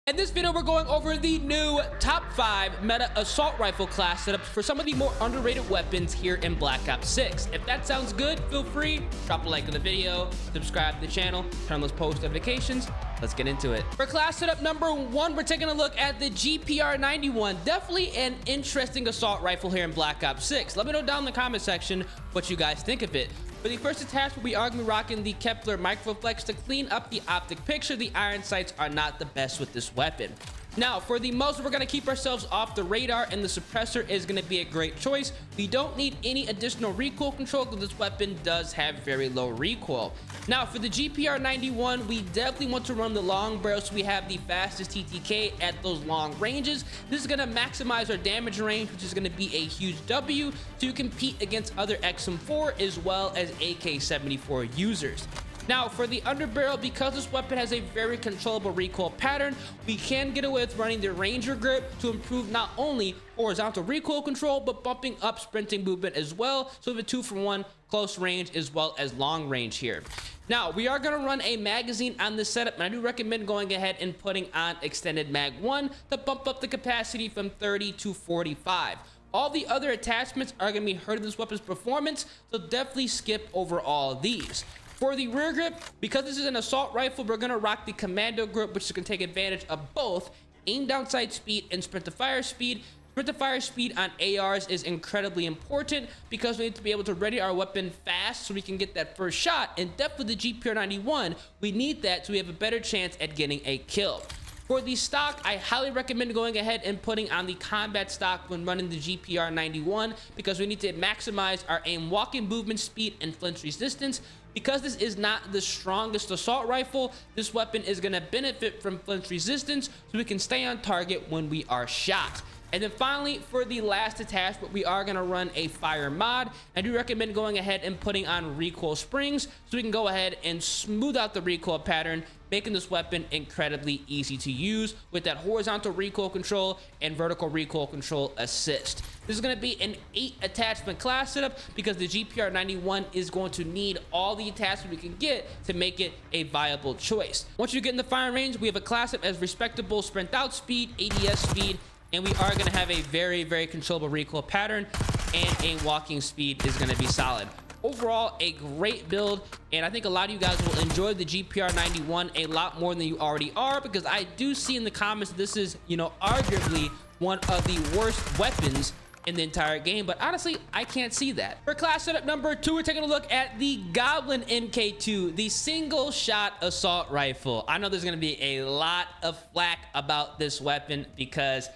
In this video, we're going over the new top 5 meta assault rifle class setups for some of the more underrated weapons here in Black Ops 6. If that sounds good, feel free, drop a like on the video, subscribe to the channel, turn on those post notifications. Let's get into it. For class setup number 1, we're taking a look at the GPR91. Definitely an interesting assault rifle here in Black Ops 6. Let me know down in the comment section what you guys think of it. For the first attachment, we are going to be rocking the Kepler Microflex to clean up the optic picture. The iron sights are not the best with this weapon. Now, for the muzzle, we're going to keep ourselves off the radar, and the suppressor is going to be a great choice. We don't need any additional recoil control because this weapon does have very low recoil. Now, for the GPR91, we definitely want to run the long barrel so we have the fastest TTK at those long ranges. This is going to maximize our damage range, which is going to be a huge W to compete against other XM4 as well as AK-74 users. Now, for the underbarrel, because this weapon has a very controllable recoil pattern, we can get away with running the Ranger grip to improve not only horizontal recoil control, but bumping up sprinting movement as well. So we have a 2-for-1 close range as well as long range here. Now, we are going to run a magazine on this setup, and I do recommend going ahead and putting on extended mag 1 to bump up the capacity from 30 to 45. All the other attachments are going to be hurting this weapon's performance, so definitely skip over all these. For the rear grip, because this is an assault rifle, we're going to rock the commando grip, which is going to take advantage of both aim down sight speed and sprint to fire speed. Sprint to fire speed on ARs is incredibly important because we need to be able to ready our weapon fast so we can get that first shot, and definitely the GPR91, we need that so we have a better chance at getting a kill. For the stock, I highly recommend going ahead and putting on the combat stock when running the GPR91 because we need to maximize our aim walking movement speed and flinch resistance. Because this is not the strongest assault rifle, this weapon is going to benefit from flinch resistance so we can stay on target when we are shot. And then finally, for the last attachment, we are going to run a fire mod. I do recommend going ahead and putting on recoil springs so we can go ahead and smooth out the recoil pattern, making this weapon incredibly easy to use with that horizontal recoil control and vertical recoil control assist. This is going to be an 8 attachment class setup because the GPR91 is going to need all the attachments we can get to make it a viable choice. Once you get in the firing range, we have a class up as respectable sprint out speed, ADS speed, and we are going to have a very, very controllable recoil pattern, and aim walking speed is going to be solid. Overall, a great build, and I think a lot of you guys will enjoy the GPR91 a lot more than you already are, because I do see in the comments this is, arguably one of the worst weapons in the entire game, but honestly, I can't see that. For class setup number 2, we're taking a look at the GOBLIN MK2, the single shot assault rifle. I know there's going to be a lot of flack about this weapon because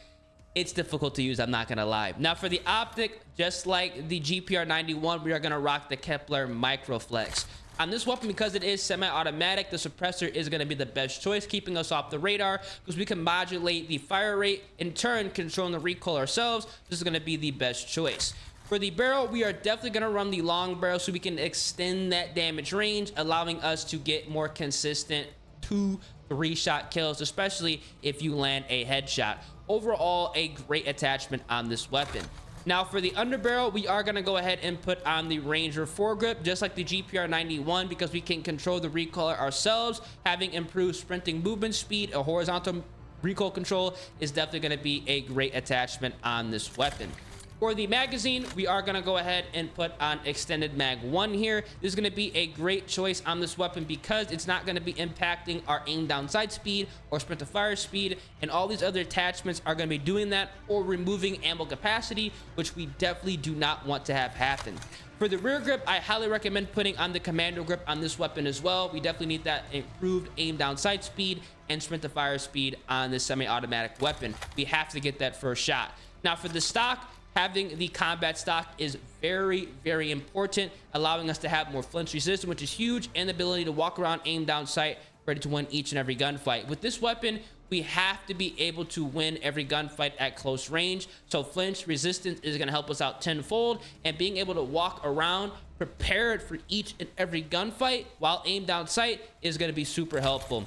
it's difficult to use, I'm not gonna lie. Now for the optic, just like the GPR91, we are gonna rock the Kepler Microflex. On this weapon, because it is semi-automatic, the suppressor is gonna be the best choice, keeping us off the radar, because we can modulate the fire rate, in turn controlling the recoil ourselves. This is gonna be the best choice. For the barrel, we are definitely gonna run the long barrel so we can extend that damage range, allowing us to get more consistent 2-3 shot kills, especially if you land a headshot. Overall, a great attachment on this weapon. Now for the underbarrel, we are going to go ahead and put on the Ranger foregrip, just like the GPR91, because we can control the recoil ourselves. Having improved sprinting movement speed, a horizontal recoil control is definitely going to be a great attachment on this weapon. For the magazine, we are going to go ahead and put on extended mag 1 here. This is going to be a great choice on this weapon because it's not going to be impacting our aim down sight speed or sprint to fire speed, and all these other attachments are going to be doing that or removing ammo capacity, which we definitely do not want to have happen. For the rear grip, I highly recommend putting on the commando grip on this weapon as well. We definitely need that improved aim down sight speed and sprint to fire speed on this semi-automatic weapon. We have to get that first shot. Now for the stock, having the combat stock is very, very important, allowing us to have more flinch resistance, which is huge, and the ability to walk around aim down sight, ready to win each and every gunfight. With this weapon, we have to be able to win every gunfight at close range, so flinch resistance is going to help us out tenfold, and being able to walk around prepared for each and every gunfight while aim down sight is going to be super helpful.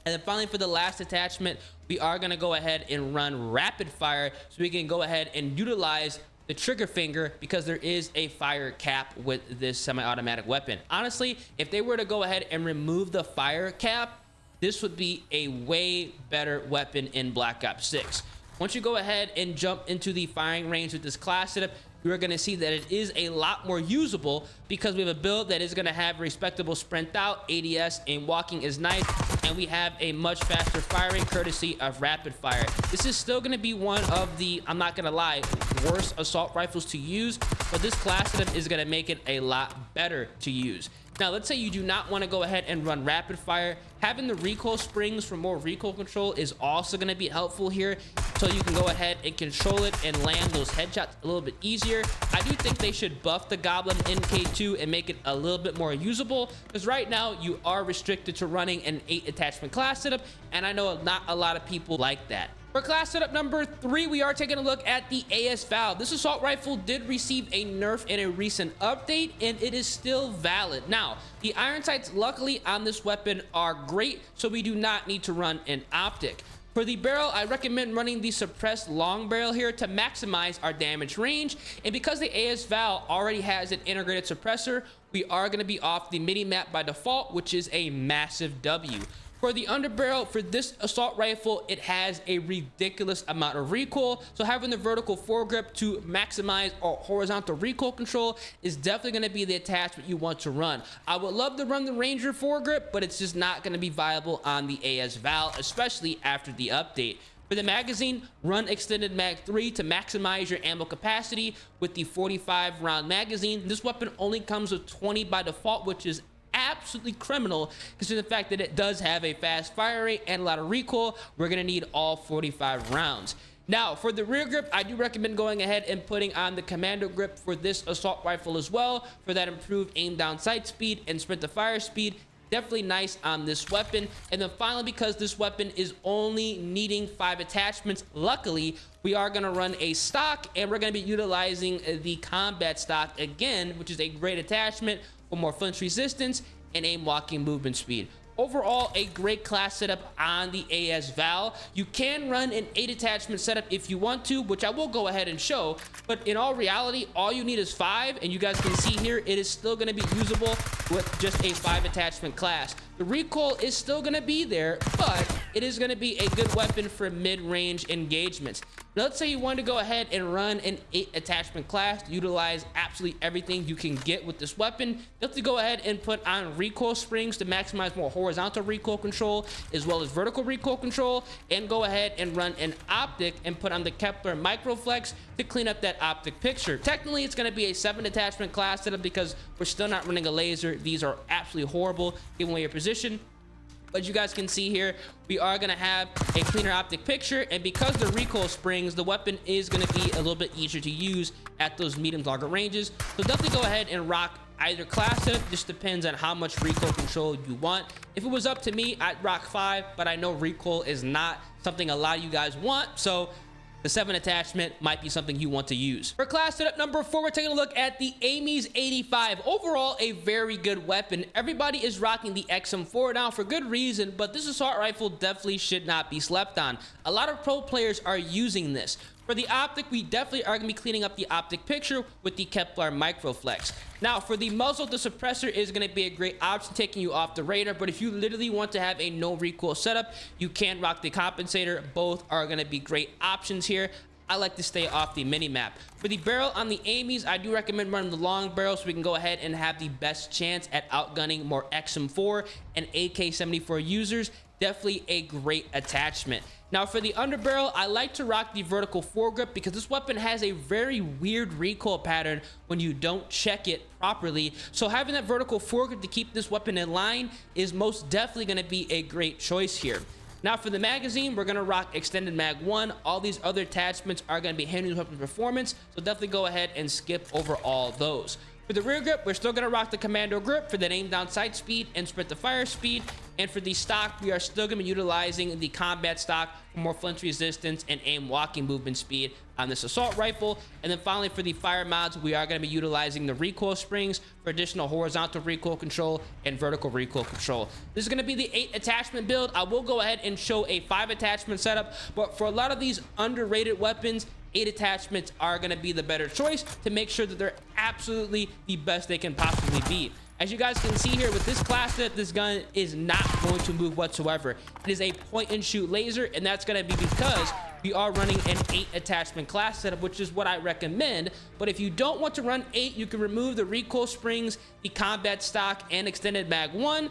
And then finally, for the last attachment, we are going to go ahead and run rapid fire so we can go ahead and utilize the trigger finger because there is a fire cap with this semi-automatic weapon. Honestly, if they were to go ahead and remove the fire cap, this would be a way better weapon in Black Ops 6. Once you go ahead and jump into the firing range with this class setup, you are going to see that it is a lot more usable because we have a build that is going to have respectable sprint out, ADS, and walking is nice, and we have a much faster firing courtesy of rapid fire. This is still going to be one of the, I'm not going to lie, worst assault rifles to use, but this class setup is going to make it a lot better to use. Now, let's say you do not want to go ahead and run rapid fire. Having the recoil springs for more recoil control is also going to be helpful here, so you can go ahead and control it and land those headshots a little bit easier. I do think they should buff the Goblin NK2 and make it a little bit more usable, because right now you are restricted to running an 8 attachment class setup, and I know not a lot of people like that. For class setup number 3, we are taking a look at the AS Val. This assault rifle did receive a nerf in a recent update, and it is still valid. Now, the iron sights luckily on this weapon are great, so we do not need to run an optic. For the barrel, I recommend running the suppressed long barrel here to maximize our damage range, and because the AS Val already has an integrated suppressor, we are going to be off the mini map by default, which is a massive W. For the underbarrel, for this assault rifle, it has a ridiculous amount of recoil, so having the vertical foregrip to maximize our horizontal recoil control is definitely going to be the attachment you want to run. I would love to run the Ranger foregrip, but it's just not going to be viable on the AS Val, especially after the update. For the magazine, run extended mag 3 to maximize your ammo capacity with the 45 round magazine. This weapon only comes with 20 by default, which is absolutely criminal considering the fact that it does have a fast fire rate and a lot of recoil. We're going to need all 45 rounds. Now, for the rear grip, I do recommend going ahead and putting on the commando grip for this assault rifle as well, for that improved aim down sight speed and sprint to fire speed. Definitely nice on this weapon. And then finally, because this weapon is only needing 5 attachments, luckily we are going to run a stock, and we're going to be utilizing the combat stock again, which is a great attachment for more flinch resistance and aim walking movement speed. Overall, a great class setup on the AS Val. You can run an 8 attachment setup if you want to, which I will go ahead and show, but in all reality, all you need is 5, and you guys can see here, it is still going to be usable with just a 5 attachment class. The recoil is still going to be there, but it is going to be a good weapon for mid-range engagements. Now, let's say you want to go ahead and run an 8 attachment class to utilize absolutely everything you can get with this weapon. You have to go ahead and put on recoil springs to maximize more horizontal recoil control as well as vertical recoil control, and go ahead and run an optic and put on the Kepler Microflex to clean up that optic picture. Technically, it's going to be a 7 attachment class setup because we're still not running a laser. These are absolutely horrible giving away your position. But you guys can see here, we are going to have a cleaner optic picture, and because the recoil springs, the weapon is going to be a little bit easier to use at those medium longer ranges. So definitely go ahead and rock either class setup. Just depends on how much recoil control you want. If it was up to me, I'd rock 5, but I know recoil is not something a lot of you guys want, so the 7 attachment might be something you want to use. For class setup number 4, we're taking a look at the AMES 85. Overall, a very good weapon. Everybody is rocking the XM4 now for good reason, but this assault rifle definitely should not be slept on. A lot of pro players are using this. For the optic, we definitely are going to be cleaning up the optic picture with the Kepler Microflex. Now, for the muzzle, the suppressor is going to be a great option, taking you off the radar, but if you literally want to have a no recoil setup, you can rock the compensator. Both are going to be great options here. I like to stay off the mini map. For the barrel on the AMES, I do recommend running the long barrel so we can go ahead and have the best chance at outgunning more XM4 and AK-74 users. Definitely a great attachment. Now, for the underbarrel, I like to rock the vertical foregrip because this weapon has a very weird recoil pattern when you don't check it properly. So having that vertical foregrip to keep this weapon in line is most definitely going to be a great choice here. Now, for the magazine, we're going to rock extended mag 1. All these other attachments are going to be hindering weapon performance, so definitely go ahead and skip over all those. For the rear grip, we're still going to rock the commando grip for that aim down sight speed and sprint to fire speed. And for the stock, we are still going to be utilizing the combat stock for more flinch resistance and aim walking movement speed on this assault rifle. And then finally, for the fire mods, we are going to be utilizing the recoil springs for additional horizontal recoil control and vertical recoil control. This is going to be the 8 attachment build. I will go ahead and show a 5 attachment setup, but for a lot of these underrated weapons, 8 attachments are going to be the better choice to make sure that they're absolutely the best they can possibly be. As you guys can see here with this class setup, this gun is not going to move whatsoever. It is a point and shoot laser, and that's going to be because we are running an 8 attachment class setup, which is what I recommend. But if you don't want to run 8, you can remove the recoil springs, the combat stock, and extended mag 1,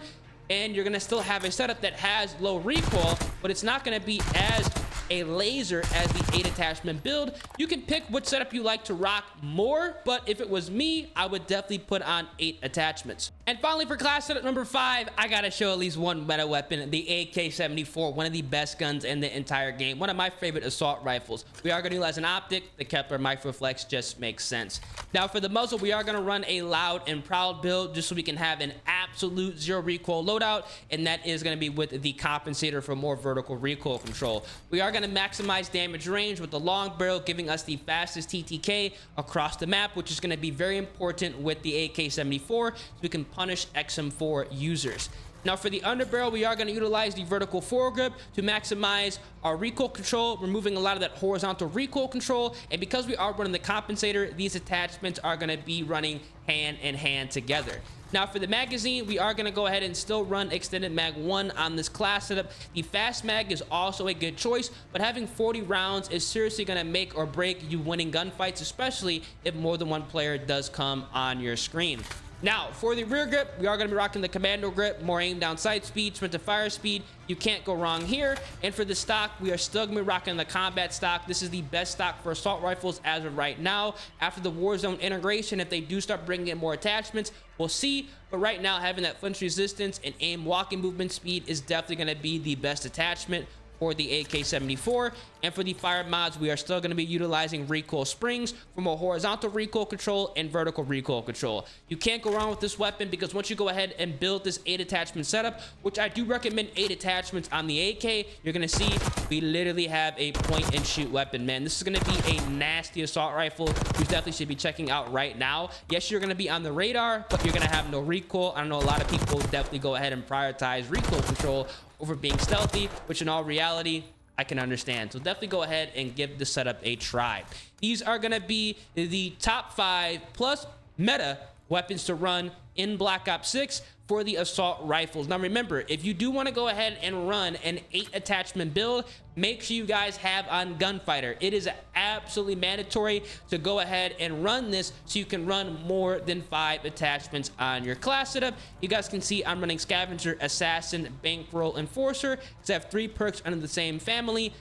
and you're going to still have a setup that has low recoil, but it's not going to be as a laser as the 8 attachment build. You can pick which setup you like to rock more, but if it was me, I would definitely put on 8 attachments. And finally, for class setup number 5, I gotta show at least one meta weapon, the AK-74, one of the best guns in the entire game, one of my favorite assault rifles. We are gonna utilize an optic. The Kepler Microflex just makes sense. Now for the muzzle, we are gonna run a loud and proud build just so we can have an absolute zero recoil loadout, and that is gonna be with the compensator for more vertical recoil control. We are gonna maximize damage range with the long barrel, giving us the fastest TTK across the map, which is gonna be very important with the AK-74, so we can punish XM4 users. Now for the underbarrel, we are going to utilize the vertical foregrip to maximize our recoil control, removing a lot of that horizontal recoil control. And because we are running the compensator, these attachments are going to be running hand in hand together. Now for the magazine, we are going to go ahead and still run extended mag 1 on this class setup. The fast mag is also a good choice, but having 40 rounds is seriously going to make or break you winning gunfights, especially if more than one player does come on your screen. Now, for the rear grip, we are going to be rocking the commando grip, more aim down sight speed, sprint to fire speed. You can't go wrong here. And for the stock, we are still going to be rocking the combat stock. This is the best stock for assault rifles as of right now. After the Warzone integration, if they do start bringing in more attachments, we'll see. But right now, having that flinch resistance and aim walking movement speed is definitely going to be the best attachment for the AK-74. And for the fire mods, we are still going to be utilizing recoil springs for more horizontal recoil control and vertical recoil control. You can't go wrong with this weapon because once you go ahead and build this 8 attachment setup, which I do recommend 8 attachments on the AK, you're going to see we literally have a point and shoot weapon, man. This is going to be a nasty assault rifle you definitely should be checking out right now. Yes, you're going to be on the radar, but you're going to have no recoil. I know a lot of people definitely go ahead and prioritize recoil control over being stealthy, which in all reality, I can understand. So definitely go ahead and give the setup a try. These are going to be the top 5 plus meta weapons to run in Black Ops 6 for the assault rifles. Now remember, if you do want to go ahead and run an 8 attachment build, make sure you guys have on Gunfighter. It is absolutely mandatory to go ahead and run this so you can run more than 5 attachments on your class setup. You guys can see I'm running Scavenger, Assassin, Bankroll, Enforcer, because I have 3 perks under the same family: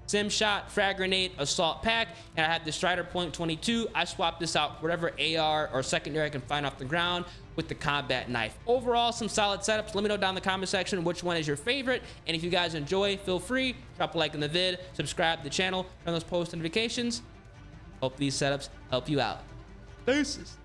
Sim Shot, Frag Grenade, Assault Pack, and I have the Strider Point 22. I swapped this out whatever AR or secondary I can find off the ground with the combat knife. Overall, some solid setups. Let me know down in the comment section which one is your favorite, and if you guys enjoy, feel free, drop a like in the vid, subscribe to the channel, turn those post notifications. Hope these setups help you out. Deuces.